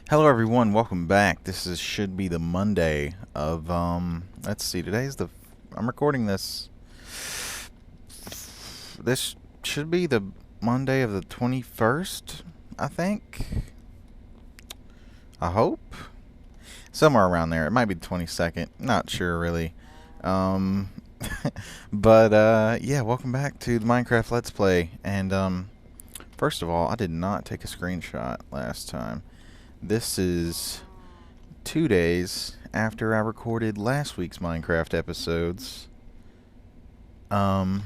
Hello everyone, welcome back. Should be the Monday of let's see, I'm recording this. This should be the Monday of the 21st, I think. I hope. Somewhere around there. It might be the 22nd. Not sure really. Um but yeah, welcome back to the Minecraft Let's Play. And first of all, I did not take a screenshot last time. This is 2 days after I recorded last week's Minecraft episodes. Um,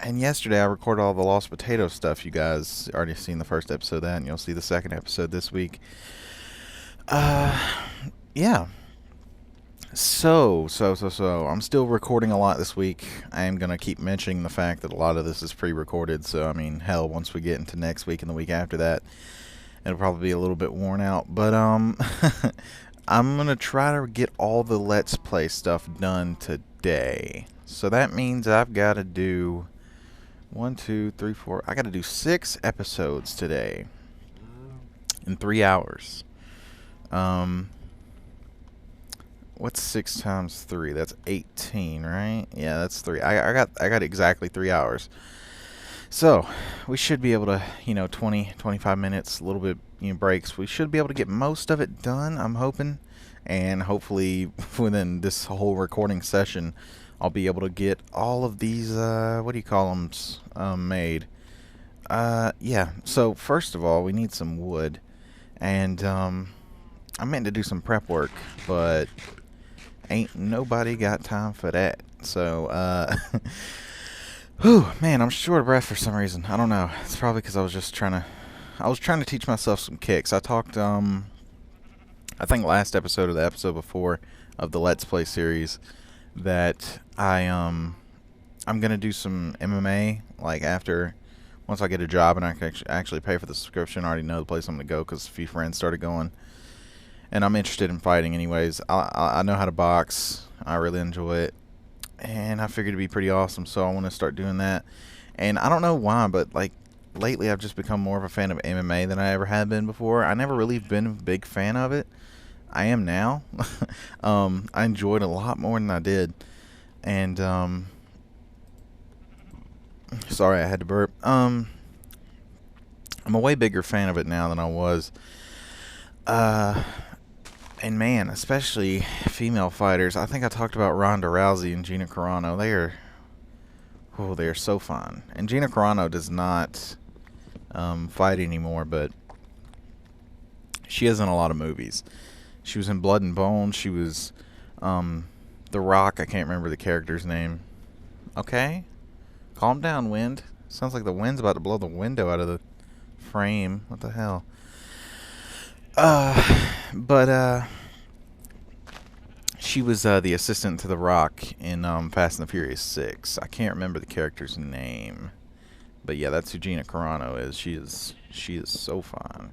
and yesterday I recorded all the Lost Potato stuff. You guys already seen the first episode of that, and you'll see the second episode this week. Uh, yeah. So, I'm still recording a lot this week. I am gonna keep mentioning the fact that a lot of this is pre-recorded. So, I mean, hell, once we get into next week and the week after that, it'll probably be a little bit worn out. But I'm gonna try to get all the Let's Play stuff done today. So that means I've got to do 1, 2, 3, 4. I got to do 6 episodes today in 3 hours. What's 6 times 3? That's 18, right? Yeah, that's 3. I got exactly 3 hours. So, we should be able to, 20, 25 minutes, a little bit, breaks. We should be able to get most of it done, I'm hoping. And hopefully, within this whole recording session, I'll be able to get all of these, what do you call them, made. Yeah, so first of all, we need some wood. And, I meant to do some prep work, but ain't nobody got time for that. So, whew, man, I'm short of breath for some reason. I don't know. It's probably because I was trying to teach myself some kicks. I talked, I think last episode or the episode before of the Let's Play series that I'm gonna do some MMA like once I get a job and I can actually pay for the subscription. I already know the place I'm gonna go because a few friends started going, and I'm interested in fighting anyways. I know how to box. I really enjoy it, and I figured it'd be pretty awesome. So I want to start doing that. And I don't know why, but like lately I've just become more of a fan of MMA than I ever had been before. I never really been a big fan of it. I am now. I enjoyed it a lot more than I did. And, sorry, I had to burp. I'm a way bigger fan of it now than I was. Uh, and man, especially female fighters. I think I talked about Ronda Rousey and Gina Carano. They are so fun. And Gina Carano does not, fight anymore, but she is in a lot of movies. She was in Blood and Bone. She was, The Rock. I can't remember the character's name. Okay? Calm down, wind. Sounds like the wind's about to blow the window out of the frame. What the hell? But she was, the assistant to The Rock in, Fast and the Furious 6. I can't remember the character's name. But yeah, that's who Gina Carano is. She is so fun.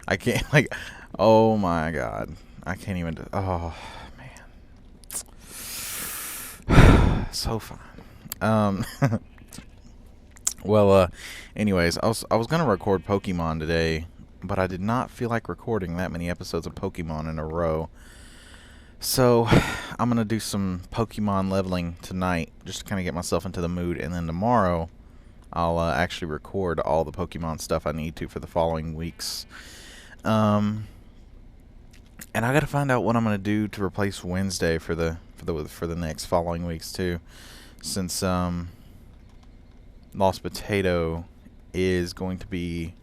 I can't, like, oh my god. I can't even, oh, man. So fun. Um, well, anyways, I was gonna record Pokemon today, but I did not feel like recording that many episodes of Pokemon in a row. So, I'm gonna do some Pokemon leveling tonight, just to kind of get myself into the mood, and then tomorrow, I'll actually record all the Pokemon stuff I need to for the following weeks. And I gotta find out what I'm gonna do to replace Wednesday for the next following weeks too, since Lost Potato is going to be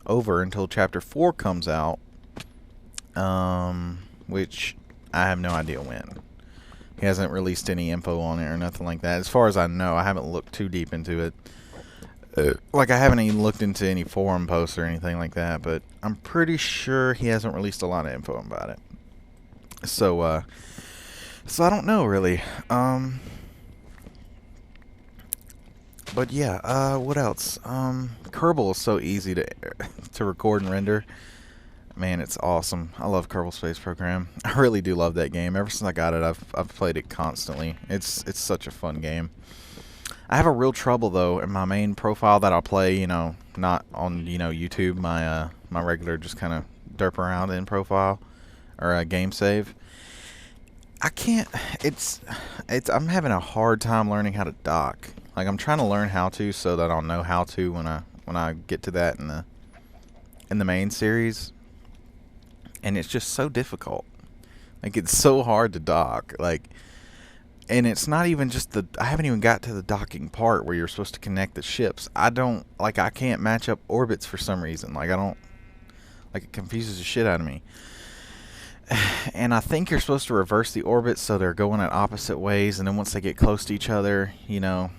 over until Chapter 4 comes out, which I have no idea when. He hasn't released any info on it or nothing like that. As far as I know, I haven't looked too deep into it. Like, I haven't even looked into any forum posts or anything like that, but I'm pretty sure he hasn't released a lot of info about it. So I don't know, really. But yeah, what else? Kerbal is so easy to record and render. Man, it's awesome. I love Kerbal Space Program. I really do love that game. Ever since I got it, I've played it constantly. It's such a fun game. I have a real trouble though in my main profile that I'll play, not on YouTube, my regular just kind of derp around in profile or game save. I can't. I'm having a hard time learning how to dock. Like, I'm trying to learn how to so that I'll know how to when I get to that in the main series. And it's just so difficult. Like, it's so hard to dock. Like, and it's not even just I haven't even got to the docking part where you're supposed to connect the ships. I can't match up orbits for some reason. Like, it confuses the shit out of me. And I think you're supposed to reverse the orbits so they're going at opposite ways, and then once they get close to each other, you're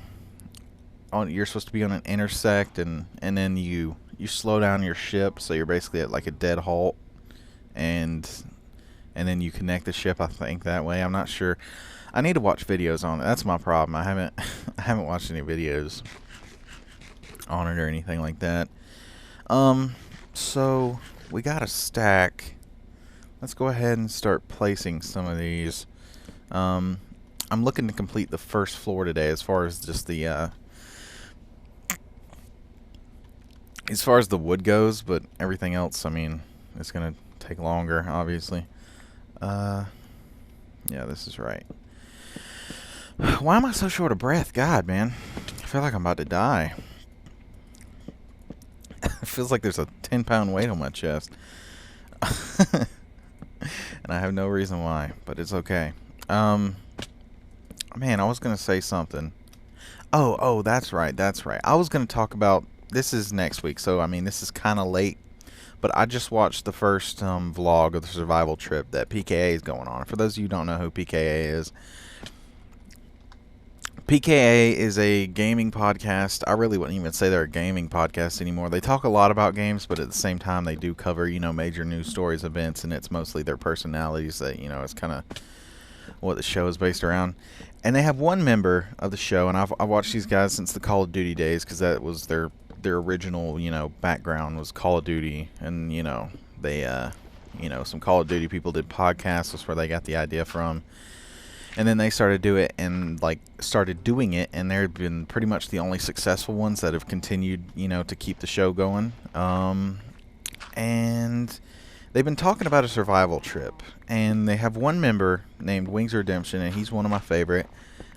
supposed to be on an intersect, and then you slow down your ship so you're basically at like a dead halt, and then you connect the ship, I think, that way. I'm not sure. I need to watch videos on it. That's my problem. I haven't watched any videos on it or anything like that. So we got a stack. Let's go ahead and start placing some of these. I'm looking to complete the first floor today, as far as just as far as the wood goes, but everything else, I mean, it's gonna take longer, obviously. Yeah, this is right. Why am I so short of breath? God, man, I feel like I'm about to die. It feels like there's a 10-pound weight on my chest. And I have no reason why, but it's okay. Man, I was going to say something. Oh, that's right. I was going to talk about, this is next week, so I mean, this is kind of late, but I just watched the first vlog of the survival trip that PKA is going on. For those of you who don't know who PKA is a gaming podcast. I really wouldn't even say they're a gaming podcast anymore. They talk a lot about games, but at the same time, they do cover, major news stories, events, and it's mostly their personalities that, it's kind of what the show is based around. And they have one member of the show, and I've watched these guys since the Call of Duty days, because that was their original, background was Call of Duty, and, they, some Call of Duty people did podcasts. That's where they got the idea from. And then they started doing it, and they've been pretty much the only successful ones that have continued, to keep the show going. And they've been talking about a survival trip, and they have one member named Wings of Redemption, and he's one of my favorite.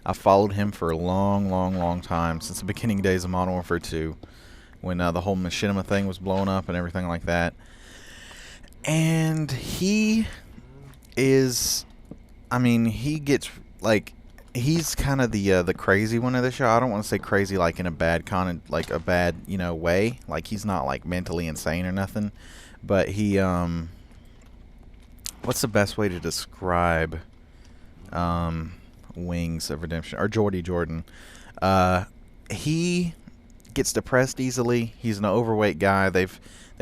I followed him for a long, long, long time, since the beginning days of Modern Warfare 2, when the whole machinima thing was blowing up and everything like that. And he is... he gets, he's kind of the crazy one of the show. I don't want to say crazy like in a bad way. Like, he's not like mentally insane or nothing, but he what's the best way to describe Wings of Redemption, or Jordy Jordan? He gets depressed easily. He's an overweight guy. They've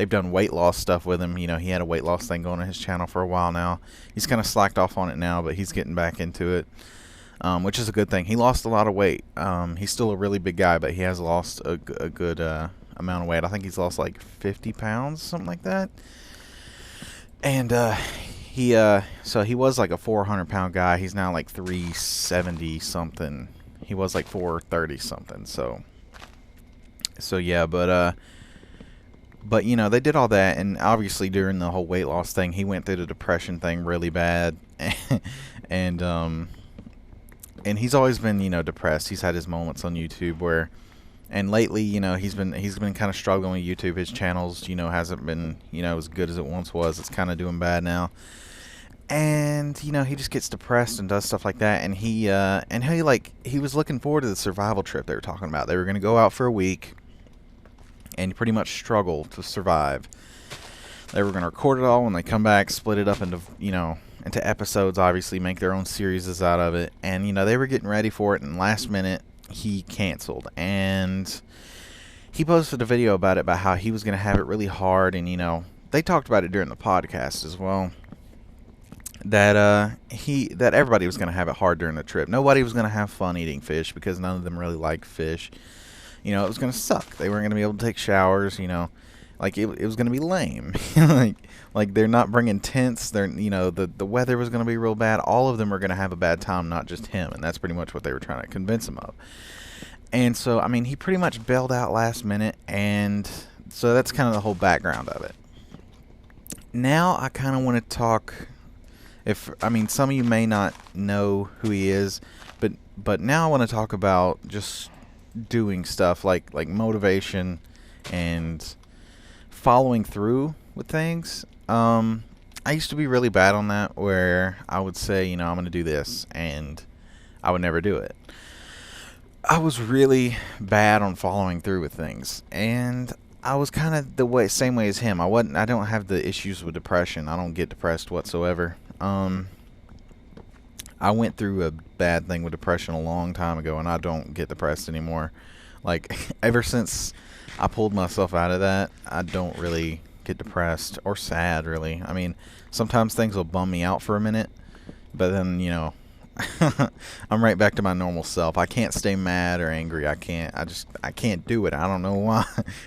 done weight loss stuff with him. He had a weight loss thing going on his channel for a while now. He's kind of slacked off on it now, but he's getting back into it, which is a good thing. He lost a lot of weight. He's still a really big guy, but he has lost a good amount of weight. I think he's lost like 50 pounds, something like that. And so he was like a 400-pound guy. He's now like 370 something. He was like 430 something. So yeah, but they did all that, and obviously during the whole weight loss thing, he went through the depression thing really bad, and he's always been, depressed. He's had his moments on YouTube where, and lately, he's been kind of struggling with YouTube. His channels, hasn't been, as good as it once was. It's kind of doing bad now, and he just gets depressed and does stuff like that. And he was looking forward to the survival trip they were talking about. They were going to go out for a week and pretty much struggle to survive. They were going to record it all when they come back, split it up into episodes, obviously, make their own series out of it. And, they were getting ready for it, and last minute, he canceled. And he posted a video about how he was going to have it really hard. And, they talked about it during the podcast as well, that everybody was going to have it hard during the trip. Nobody was going to have fun eating fish, because none of them really like fish. It was going to suck. They weren't going to be able to take showers, like it was going to be lame. like they're not bringing tents. They're, the weather was going to be real bad. All of them are going to have a bad time, not just him. And that's pretty much what they were trying to convince him of. And so, he pretty much bailed out last minute. And so that's kind of the whole background of it. now I kind of want to talk. If I mean, some of you may not know who he is, but now I want to talk about just doing stuff like motivation and following through with things. I used to be really bad on that, where I would say, I'm going to do this, and I would never do it. I was really bad on following through with things, and I was kind of the same way as him. I don't have the issues with depression. I don't get depressed whatsoever. I went through a bad thing with depression a long time ago, and I don't get depressed anymore. Like, ever since I pulled myself out of that, I don't really get depressed or sad, really. I mean, sometimes things will bum me out for a minute, but then, I'm right back to my normal self. I can't stay mad or angry. I can't do it. I don't know why.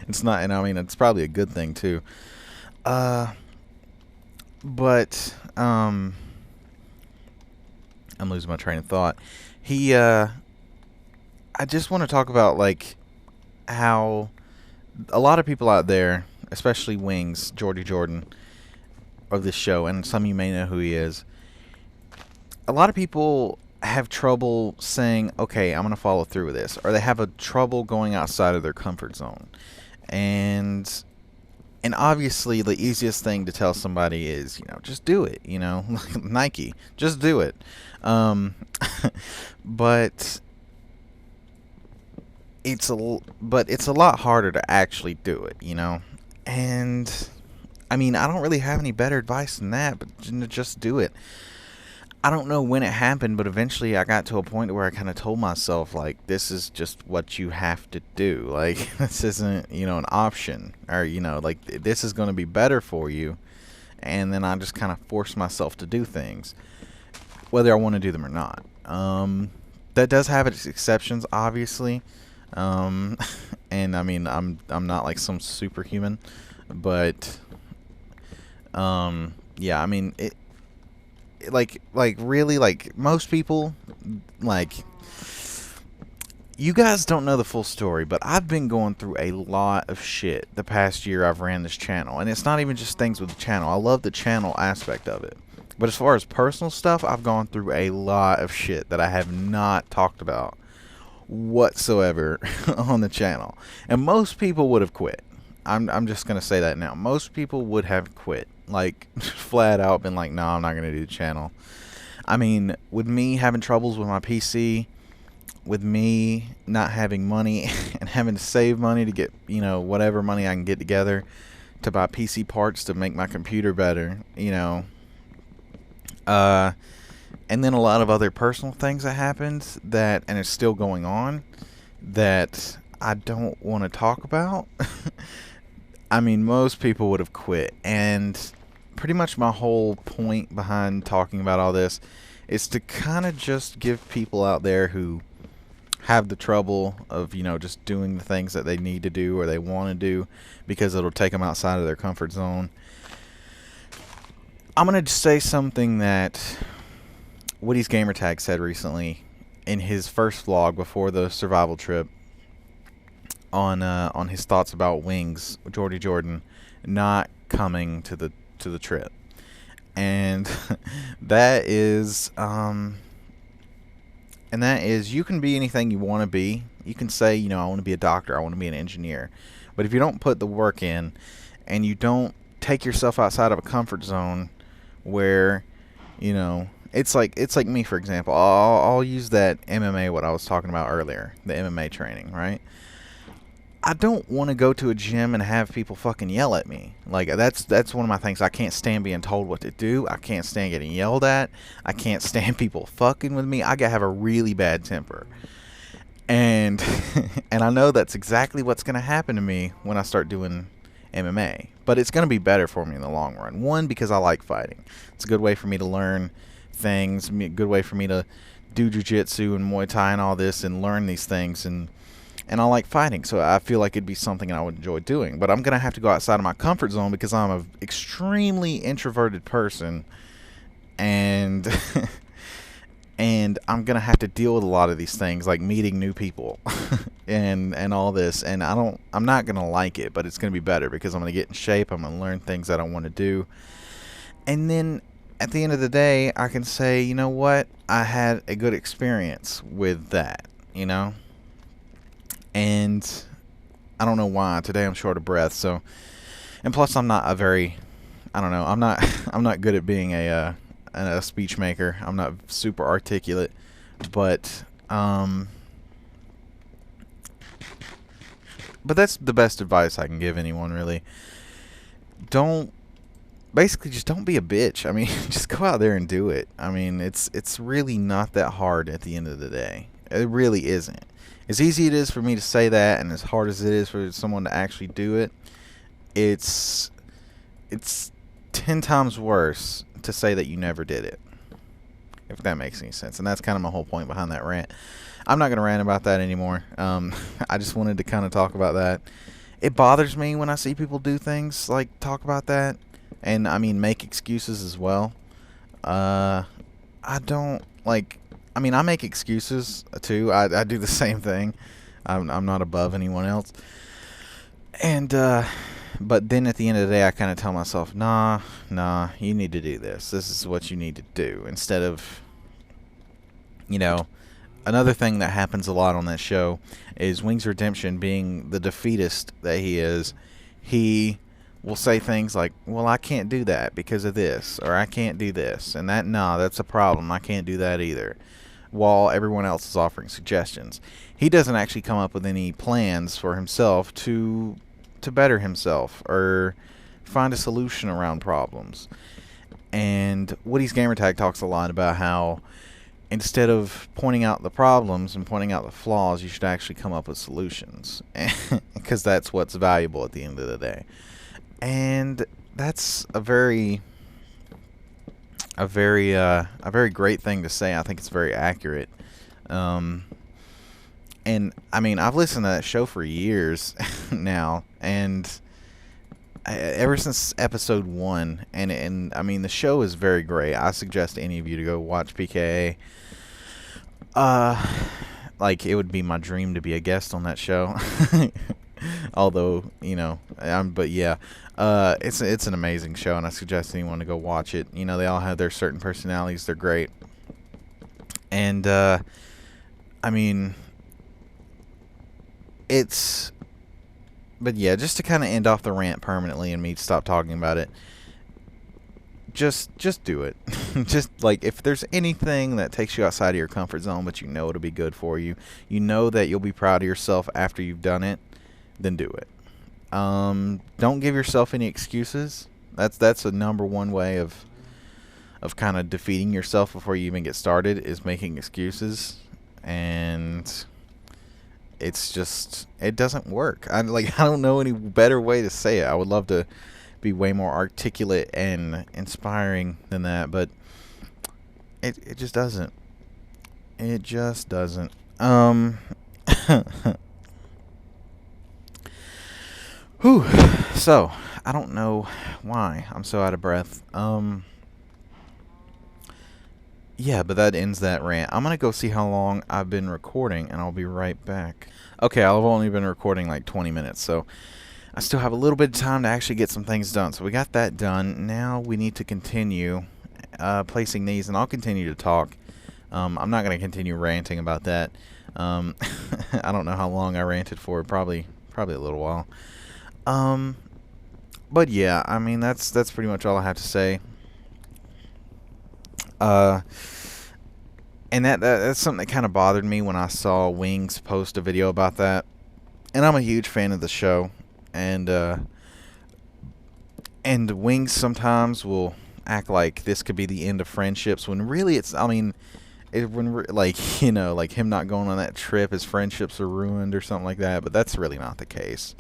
It's not, and I mean, it's probably a good thing too. But I'm losing my train of thought. I just want to talk about, like, how a lot of people out there, especially Wings, Jordy Jordan of this show, and some of you may know who he is. A lot of people have trouble saying, okay, I'm going to follow through with this, or they have a trouble going outside of their comfort zone. And obviously the easiest thing to tell somebody is, just do it, Nike, just do it. But it's a lot harder to actually do it, And I mean, I don't really have any better advice than that, but just do it. I don't know when it happened, but eventually I got to a point where I kind of told myself, like, this is just what you have to do. Like, this isn't, an option, or, like, this is going to be better for you. And then I just kind of force myself to do things, whether I want to do them or not. That does have its exceptions, obviously. And I mean, I'm not like some superhuman, but yeah, I mean, it like really, like, most people, like, you guys don't know the full story, but I've been going through a lot of shit the past year I've ran this channel. And it's not even just things with the channel. I love the channel aspect of it. But as far as personal stuff, I've gone through a lot of shit that I have not talked about whatsoever on the channel. And most people would have quit. I'm just going to say that now. Most people would have quit. Like, flat out been like, no, I'm not going to do the channel. I mean, with me having troubles with my PC, with me not having money and having to save money to get, whatever money I can get together to buy PC parts to make my computer better, and then a lot of other personal things that happened and it's still going on, that I don't want to talk about. I mean, most people would have quit. And pretty much my whole point behind talking about all this is to kind of just give people out there who have the trouble of, just doing the things that they need to do or they want to do because it'll take them outside of their comfort zone. I'm going to say something that Woody's Gamertag said recently in his first vlog before the survival trip on his thoughts about Wings, Jordy Jordan, not coming to the trip. And that is you can be anything you want to be. You can say, I want to be a doctor, I want to be an engineer. But if you don't put the work in and you don't take yourself outside of a comfort zone where, it's like me, for example. I'll use that MMA, what I was talking about earlier, the MMA training, right? I don't want to go to a gym and have people fucking yell at me. Like, that's one of my things. I can't stand being told what to do. I can't stand getting yelled at. I can't stand people fucking with me. I gotta have a really bad temper. And and I know that's exactly what's gonna happen to me when I start doing MMA. But it's gonna be better for me in the long run. One, because I like fighting. It's a good way for me to learn things. A good way for me to do jiu-jitsu and Muay Thai and all this and learn these things. And I like fighting, so I feel like it'd be something I would enjoy doing. But I'm going to have to go outside of my comfort zone because I'm an extremely introverted person. And and I'm gonna have to deal with a lot of these things, like meeting new people, and all this. And I'm not gonna like it, but it's gonna be better because I'm gonna get in shape. I'm gonna learn things that I want to do, and then at the end of the day, I can say, you know what, I had a good experience with that, you know. And I don't know why today I'm short of breath. So, and plus I'm not a very, I don't know, I'm not I'm not good at being a speech maker. I'm not super articulate, but that's the best advice I can give anyone, really. Don't Basically just don't be a bitch. I mean, just go out there and do it. I mean, it's really not that hard at the end of the day. It really isn't. As easy it is for me to say that, and as hard as it is for someone to actually do it, it's 10 times worse to say that you never did it, if that makes any sense. And that's kind of my whole point behind that rant. I'm not going to rant about that anymore. I just wanted to kind of talk about that. It bothers me when I see people do things like talk about that, and I mean make excuses as well. I don't like. I mean, I make excuses too. I do the same thing. I'm not above anyone else. And but then at the end of the day, I kind of tell myself, nah, you need to do this. This is what you need to do. Instead of, you know, another thing that happens a lot on that show is Wings Redemption, being the defeatist that he is, he will say things like, well, I can't do that because of this, or I can't do this, and that, nah, that's a problem. I can't do that either. While everyone else is offering suggestions. He doesn't actually come up with any plans for himself to better himself or find a solution around problems. And Woody's Gamertag talks a lot about how instead of pointing out the problems and pointing out the flaws, you should actually come up with solutions, because that's what's valuable at the end of the day. And that's a very great thing to say. I think it's very accurate. And I mean, I've listened to that show for years now, and ever since episode 1, and I mean, the show is very great. I suggest any of you to go watch PKA. Like, it would be my dream to be a guest on that show. Although, you know, but yeah, it's an amazing show, and I suggest anyone to go watch it. You know, they all have their certain personalities. They're great. And I mean, but yeah, just to kind of end off the rant permanently and me stop talking about it, just do it. Just, like, if there's anything that takes you outside of your comfort zone, but you know it'll be good for you, you know that you'll be proud of yourself after you've done it, then do it. Don't give yourself any excuses. That's a number one way of kind of defeating yourself before you even get started, is making excuses. And it's just, it doesn't work. I don't know any better way to say it. I would love to be way more articulate and inspiring than that, but it just doesn't. It just doesn't. Whew. So, I don't know why I'm so out of breath. Yeah, but that ends that rant. I'm going to go see how long I've been recording, and I'll be right back. Okay, I've only been recording like 20 minutes, so I still have a little bit of time to actually get some things done. So we got that done. Now we need to continue placing these, and I'll continue to talk. I'm not going to continue ranting about that. I don't know how long I ranted for. Probably a little while. But yeah, I mean, that's pretty much all I have to say. And that's something that kind of bothered me when I saw Wings post a video about that. And I'm a huge fan of the show, and Wings sometimes will act like this could be the end of friendships, when really it's, I mean, like, you know, like him not going on that trip, his friendships are ruined or something like that. But that's really not the case.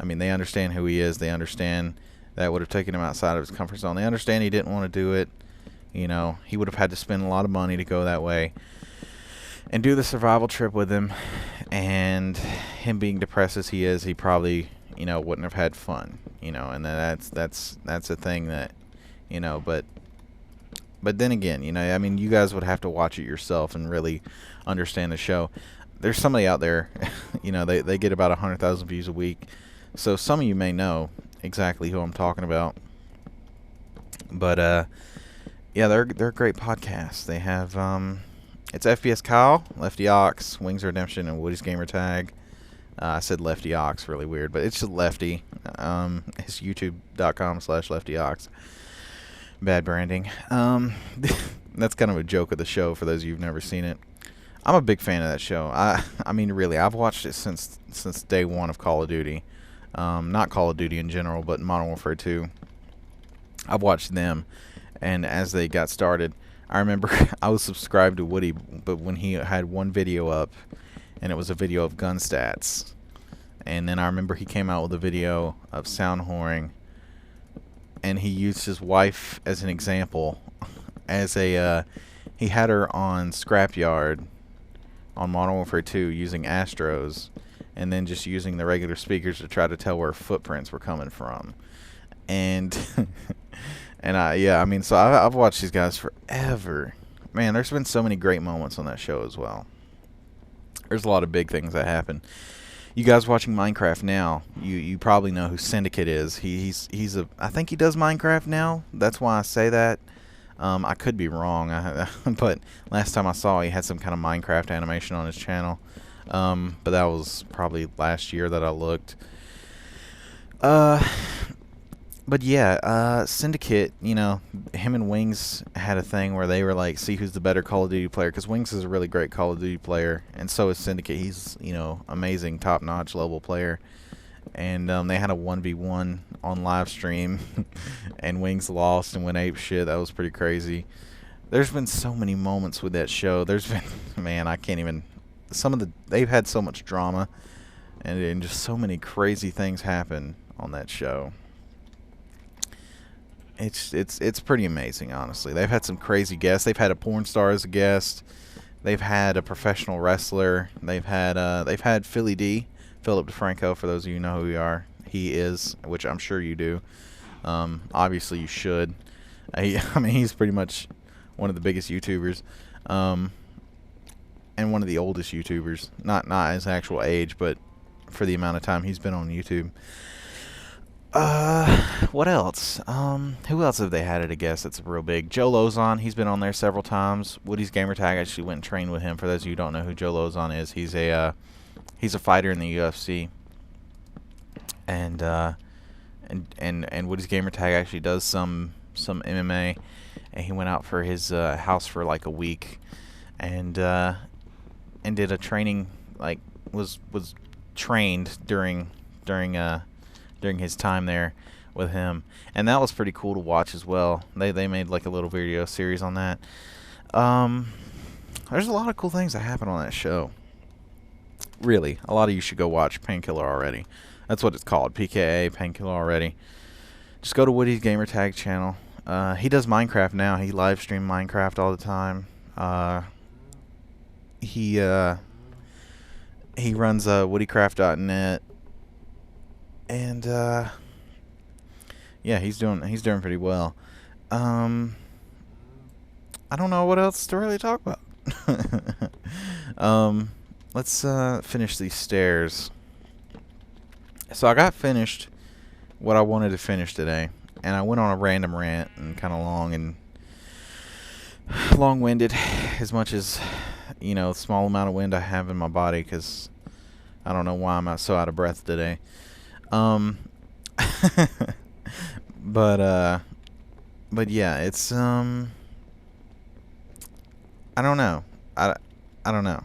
I mean, they understand who he is. They understand that would have taken him outside of his comfort zone. They understand he didn't want to do it. You know, he would have had to spend a lot of money to go that way and do the survival trip with him. And him being depressed as he is, he probably, you know, wouldn't have had fun. You know, and that's a thing that, you know, but But then again, I mean, you guys would have to watch it yourself and really understand the show. There's somebody out there, they get about 100,000 views a week. So some of you may know exactly who I'm talking about. But yeah, they're a great podcast. They have it's FPS Kyle, Lefty Ox, Wings of Redemption, and Woody's Gamer Tag. I said Lefty Ox, really weird, but it's just Lefty. It's youtube.com/Lefty Ox. Bad branding. That's kind of a joke of the show for those of you who've never seen it. I'm a big fan of that show. I mean, really, I've watched it since day one of Call of Duty. Not Call of Duty in general, but Modern Warfare 2. I've watched them, and as they got started, I remember I was subscribed to Woody, but when he had one video up, and it was a video of gun stats, and then I remember he came out with a video of sound whoring, and he used his wife as an example, as he had her on Scrapyard on Modern Warfare 2 using Astros, and then just using the regular speakers to try to tell where footprints were coming from. And so I've watched these guys forever. Man, there's been so many great moments on that show as well. There's a lot of big things that happen. You guys watching Minecraft now, you probably know who Syndicate is. I think he does Minecraft now. That's why I say that. I could be wrong, but last time I saw, he had some kind of Minecraft animation on his channel. But that was probably last year that I looked. But yeah, Syndicate, him and Wings had a thing where they were like, see who's the better Call of Duty player, because Wings is a really great Call of Duty player, and so is Syndicate. He's, amazing, top-notch level player. And they had a 1v1 on live stream, and Wings lost and went ape shit. That was pretty crazy. There's been so many moments with that show. There's been, man, I can't even, they've had so much drama, and just so many crazy things happen on that show. It's pretty amazing, honestly. They've had some crazy guests. They've had a porn star as a guest. They've had a professional wrestler. They've had Philly D, Philip DeFranco, for those of you who know who he is, which I'm sure you do. Obviously you should. I mean, he's pretty much one of the biggest YouTubers, and one of the oldest YouTubers. Not his actual age, but for the amount of time he's been on YouTube. What else? Who else have they had at a guest that's real big? Joe Lozon, he's been on there several times. Woody's Gamertag, I actually went and trained with him. For those of you who don't know who Joe Lozon is, he's a fighter in the UFC. And Woody's Gamertag actually does some MMA, and he went out for his house for like a week, and did a training, like was trained during his time there with him, and that was pretty cool to watch as well. They made like a little video series on that. There's a lot of cool things that happen on that show. Really, a lot of you should go watch Painkiller Already. That's what it's called, PKA, Painkiller Already. Just go to Woody's Gamertag channel. He does Minecraft now. He live streams Minecraft all the time. He runs woodycraft.net. And yeah, he's doing pretty well. I don't know what else to really talk about. Let's finish these stairs. So I got finished what I wanted to finish today, and I went on a random rant and kind of long-winded, as much as the small amount of wind I have in my body, because I don't know why I'm so out of breath today. But yeah, it's I don't know. I don't know.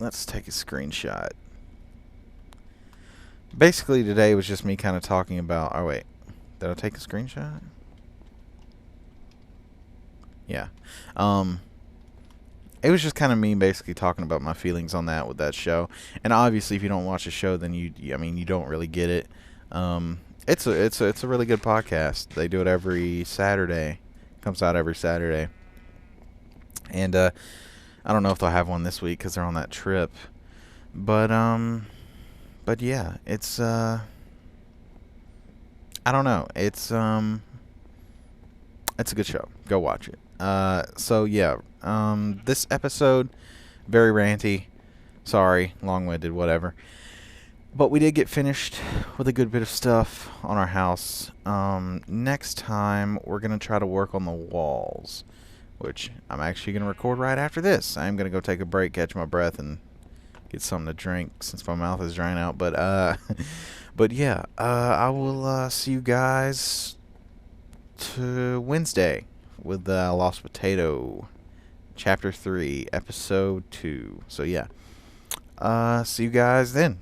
Let's take a screenshot. Basically today was just me kind of talking about, oh wait, did I take a screenshot? Yeah. It was just kind of me basically talking about my feelings on that with that show. And obviously if you don't watch the show, then you don't really get it. It's a really good podcast. They do it every Saturday. Comes out every Saturday. And I don't know if they'll have one this week cuz they're on that trip. But yeah, it's I don't know. It's a good show. Go watch it. So yeah, this episode very ranty. Sorry, long-winded, whatever. But we did get finished with a good bit of stuff on our house. Next time we're gonna try to work on the walls, which I'm actually gonna record right after this. I'm gonna go take a break, catch my breath, and get something to drink since my mouth is drying out. But but yeah, I will see you guys to Wednesday with Lost Potato, Chapter 3, Episode 2. So yeah, see you guys then.